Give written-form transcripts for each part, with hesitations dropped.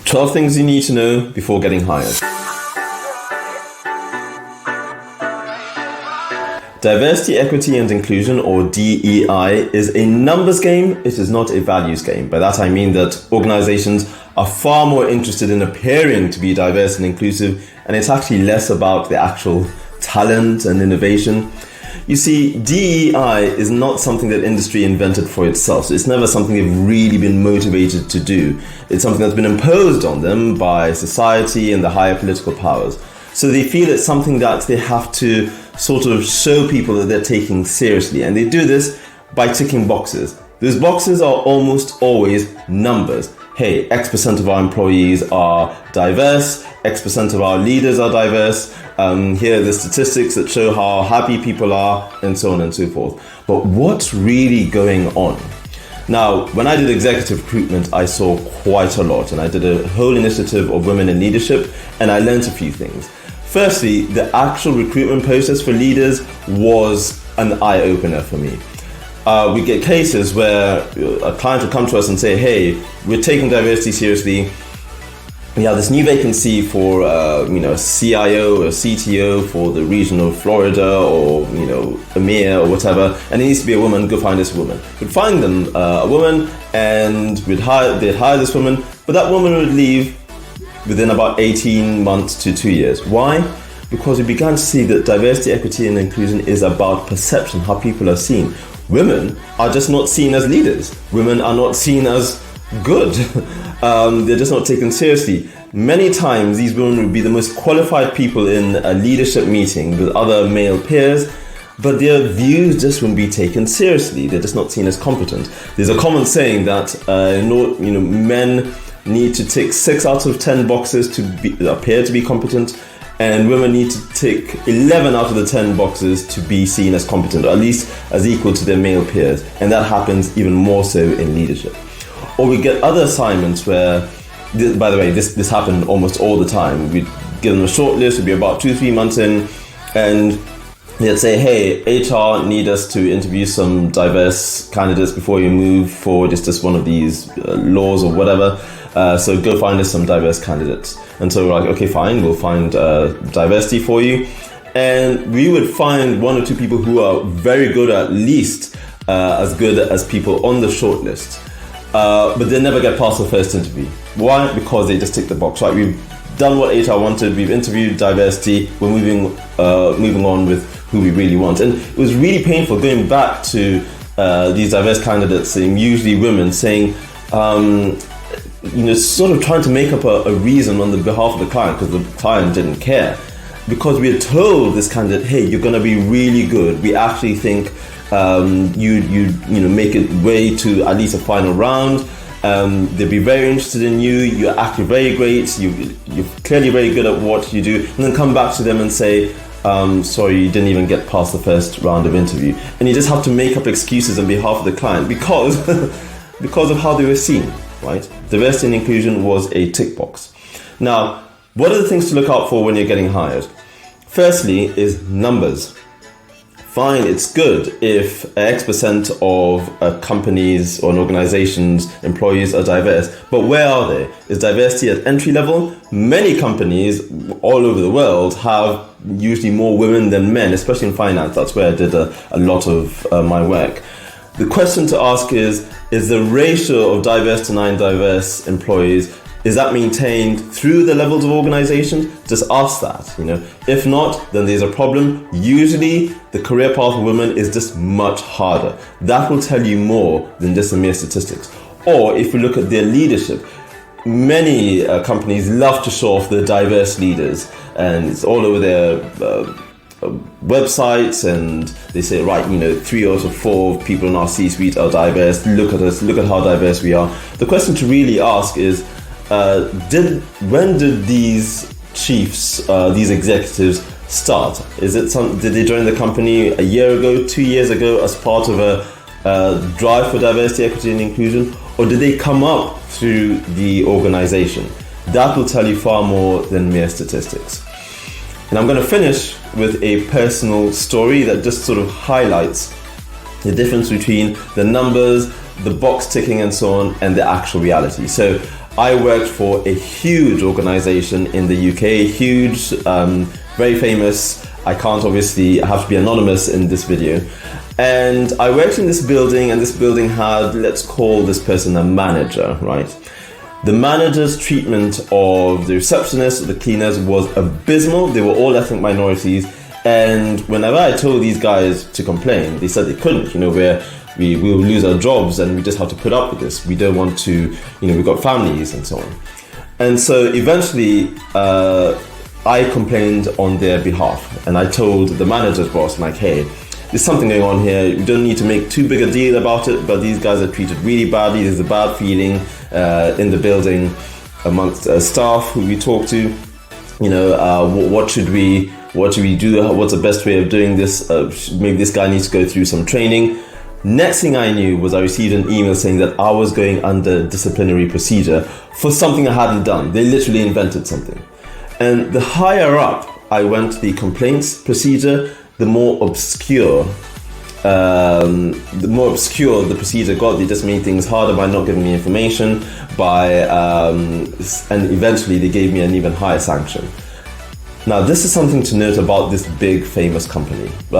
12 things you need to know before getting hired. Diversity, equity and inclusion, or DEI, is a numbers game. It is not a values game. By that I mean that organizations are far more interested in appearing to be diverse and inclusive, and it's actually less about the actual talent and innovation. You see, DEI is not something that industry invented for itself. So it's never something they've really been motivated to do. It's something that's been imposed on them by society and the higher political powers. So they feel it's something that they have to sort of show people that they're taking seriously. And they do this by ticking boxes. Those boxes are almost always numbers. Hey, X% of our employees are diverse, X% of our leaders are diverse, here are the statistics that show how happy people are, and so on and so forth. But what's really going on? Now, when I did executive recruitment, I saw quite a lot, and I did a whole initiative of women in leadership, and I learned a few things. Firstly, the actual recruitment process for leaders was an eye-opener for me. We get cases where a client will come to us and say, hey, we're taking diversity seriously. We have this new vacancy for a CIO or CTO for the region of Florida, or EMEA or whatever, and it needs to be a woman. Go find this woman. We'd find them a woman, and they'd hire this woman, but that woman would leave within about 18 months to 2 years. Why? Because we began to see that diversity, equity and inclusion is about perception, how people are seen. Women are just not seen as leaders. Women are not seen as good. They're just not taken seriously. Many times these women would be the most qualified people in a leadership meeting with other male peers, but their views just wouldn't be taken seriously. They're just not seen as competent. There's a common saying that men need to tick 6 out of 10 boxes to appear to be competent, and women need to tick 11 out of the 10 boxes to be seen as competent, or at least as equal to their male peers. And that happens even more so in leadership. Or we get other assignments where, by the way, this happened almost all the time. We'd give them a short list, it'd be about 2-3 months in, and they'd say, hey, HR need us to interview some diverse candidates before you move forward. It's just one of these laws or whatever. So go find us some diverse candidates. And so we're like, okay, fine, we'll find diversity for you. And we would find 1 or 2 people who are very good, at least as good as people on the short list. But they never get past the first interview. Why? Because they just tick the box, right? We've done what HR wanted, we've interviewed diversity, we're moving on with who we really want. And it was really painful going back to these diverse candidates, usually women, saying, sort of trying to make up a reason on the behalf of the client, because the client didn't care. Because we had told this candidate, hey, you're going to be really good. We actually think you make it way to at least a final round. They'd be very interested in you. You're actually very great. You're clearly very good at what you do. And then come back to them and say, sorry, you didn't even get past the first round of interview. And you just have to make up excuses on behalf of the client because of how they were seen. Right? Diversity and inclusion was a tick box. Now, what are the things to look out for when you're getting hired? Firstly is numbers. Fine, it's good if X% of a company's or an organization's employees are diverse, but where are they? Is diversity at entry level? Many companies all over the world have usually more women than men, especially in finance. That's where I did a lot of my work. The question to ask is the ratio of diverse to non-diverse employees, is that maintained through the levels of organization? Just ask that, If not, then there's a problem. Usually the career path of women is just much harder. That will tell you more than just the mere statistics. Or if we look at their leadership, many companies love to show off the diverse leaders, and it's all over their websites, and they say, right, 3 out of 4 people in our C-suite are diverse. Look at us, look at how diverse we are. The question to really ask is, when did these chiefs, these executives start? Did they join the company a year ago, 2 years ago, as part of a drive for diversity, equity and inclusion, or did they come up through the organization? That will tell you far more than mere statistics. And I'm going to finish with a personal story that just sort of highlights the difference between the numbers, the box ticking and so on, and the actual reality. So I worked for a huge organization in the UK, huge, very famous. I have to be anonymous in this video. And I worked in this building, and this building had, let's call this person a manager, right? The manager's treatment of the receptionists, the cleaners was abysmal. They were all ethnic minorities. And whenever I told these guys to complain, they said they couldn't. We will lose our jobs and we just have to put up with this. We don't want to, we've got families and so on. And so eventually I complained on their behalf, and I told the manager's boss, like, hey, there's something going on here. You don't need to make too big a deal about it, but these guys are treated really badly. There's a bad feeling in the building amongst staff who we talk to. What should we do? What's the best way of doing this? Maybe this guy needs to go through some training. Next thing I knew was I received an email saying that I was going under disciplinary procedure for something I hadn't done. They literally invented something. And the higher up I went, the complaints procedure, the more obscure the procedure got. They just made things harder by not giving me information, and eventually they gave me an even higher sanction. Now, this is something to note about this big famous company. They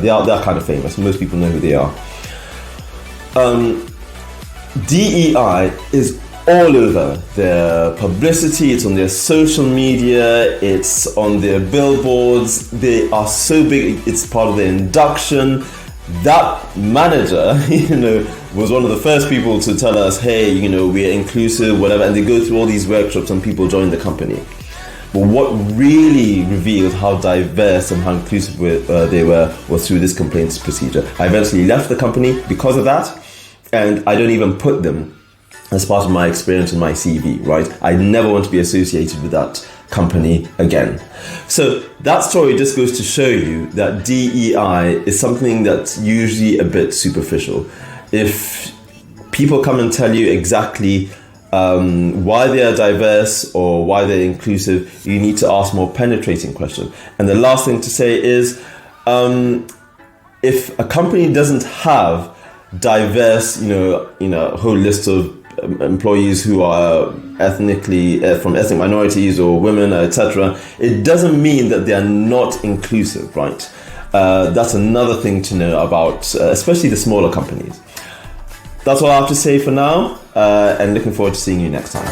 are kind of famous. Most people know who they are. DEI is all over their publicity. It's on their social media, it's on their billboards. They are so big, it's part of their induction. That manager, was one of the first people to tell us, hey, we're inclusive, whatever, and they go through all these workshops and people join the company. But what really revealed how diverse and how inclusive they were was through this complaints procedure. I eventually left the company because of that, and I don't even put them as part of my experience in my CV, right? I never want to be associated with that company again. So that story just goes to show you that DEI is something that's usually a bit superficial. If people come and tell you exactly why they are diverse or why they're inclusive, you need to ask more penetrating questions. And the last thing to say is, if a company doesn't have diverse, a whole list of employees who are ethnically from ethnic minorities or women, etc., it doesn't mean that they are not inclusive, right? That's another thing to know about, especially the smaller companies. That's all I have to say for now, and looking forward to seeing you next time.